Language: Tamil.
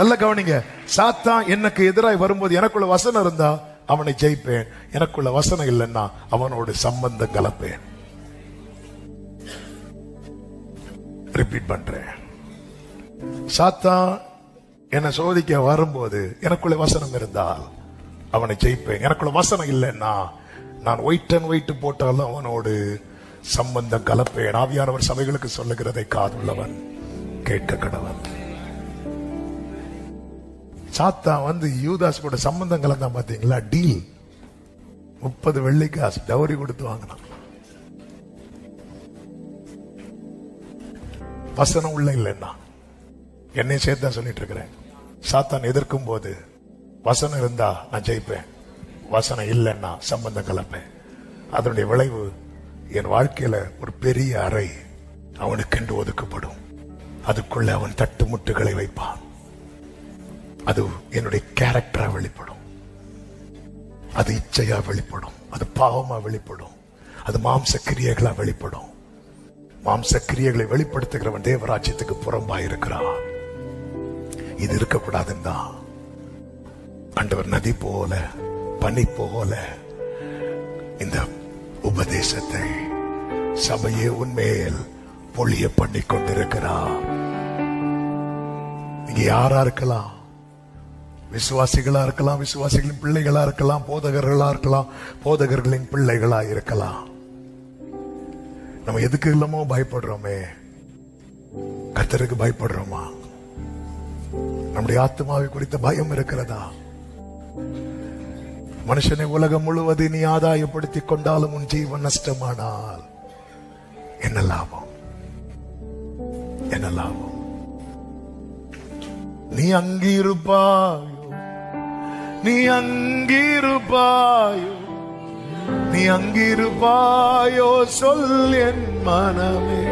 நல்ல கவனிங்க. சாத்தான் எனக்கு எதிராய் வரும்போது எனக்குள்ள வசனம் இருந்தா அவனை ஜெயிப்பேன். எனக்குள்ள வசனம் இல்லைன்னா அவனோடு சம்பந்தம் கலப்பேன். ரிப்பீட் பண்றேன். சாத்தான் என்னை சோதிக்க வரும்போது எனக்குள்ள வசனம் இருந்தால் அவனை ஜெயிப்பேன். எனக்குள்ள வசனம் இல்லைன்னா நான் ஒயிட் அண்ட் ஒயிட் போட்டாலும் அவனோடு சம்பந்தம் கலப்பேன். ஆவியானவர் சபைகளுக்கு சொல்லுகிறதை காதுள்ளவன் கேட்க கடவன். சாத்தான் யூதாஸ் கூட சம்பந்தம் கலந்தான் பாத்தீங்களா? டீல் 30 வெள்ளிக்காசு டவுரி கொடுத்து வாங்கினான். வசனம் உள்ள இல்லைன்னா என்னை சேர்த்தான் சொல்லிட்டு இருக்கிறேன். சாத்தான் எதிர்க்கும் போது வசனம் இருந்தா நான் ஜெயிப்பேன், வசனம் இல்லைன்னா சம்பந்தம் கலப்பேன். அதனுடைய விளைவு என் வாழ்க்கையில ஒரு பெரிய அறை அவனுக்கென்று ஒதுக்கப்படும். அதுக்குள்ள அவன் தட்டு முட்டுகளை வைப்பான். அது என்னுடைய கேரக்டரா வெளிப்படும், அது இச்சையா வெளிப்படும், அது பாவமா வெளிப்படும், அது மாம்ச கிரியைகளா வெளிப்படும். மாம்ச கிரியைகளை வெளிப்படுத்துகிறவன் தேவராஜ்யத்துக்கு புறம்பாயிருக்கிறான். இது இருக்கக்கூடாதுன்னா ஆண்டவர் நதி போல பனி போல இந்த உபதேசத்தை சபையே உன்மேல் பொழிய பண்ணி கொண்டிருக்கிறார். நீங்க யாரா இருக்கலாம், விசுவாசிகளா இருக்கலாம், விசுவாசிகளின் பிள்ளைகளா இருக்கலாம், போதகர்களா இருக்கலாம், போதகர்களின் பிள்ளைகளா இருக்கலாம். நம்ம எதுக்கு இல்லமோ பயப்படுறோமே, கர்த்தருக்கு பயப்படுறோமா? நம்முடைய ஆத்மாவை குறித்த பயம் இருக்கிறதா? மனுஷனை உலகம் முழுவதும் நீ ஆதாயப்படுத்திக் கொண்டாலும் உன் ஜீவன் நஷ்டமானால் என்ன லாபம்? என்ன லாபம்? நீ அங்கிருப்பாயோ, நீ அங்கிருப்பாயோ, நீ அங்கிருப்பாயோ சொல் என் மனமே.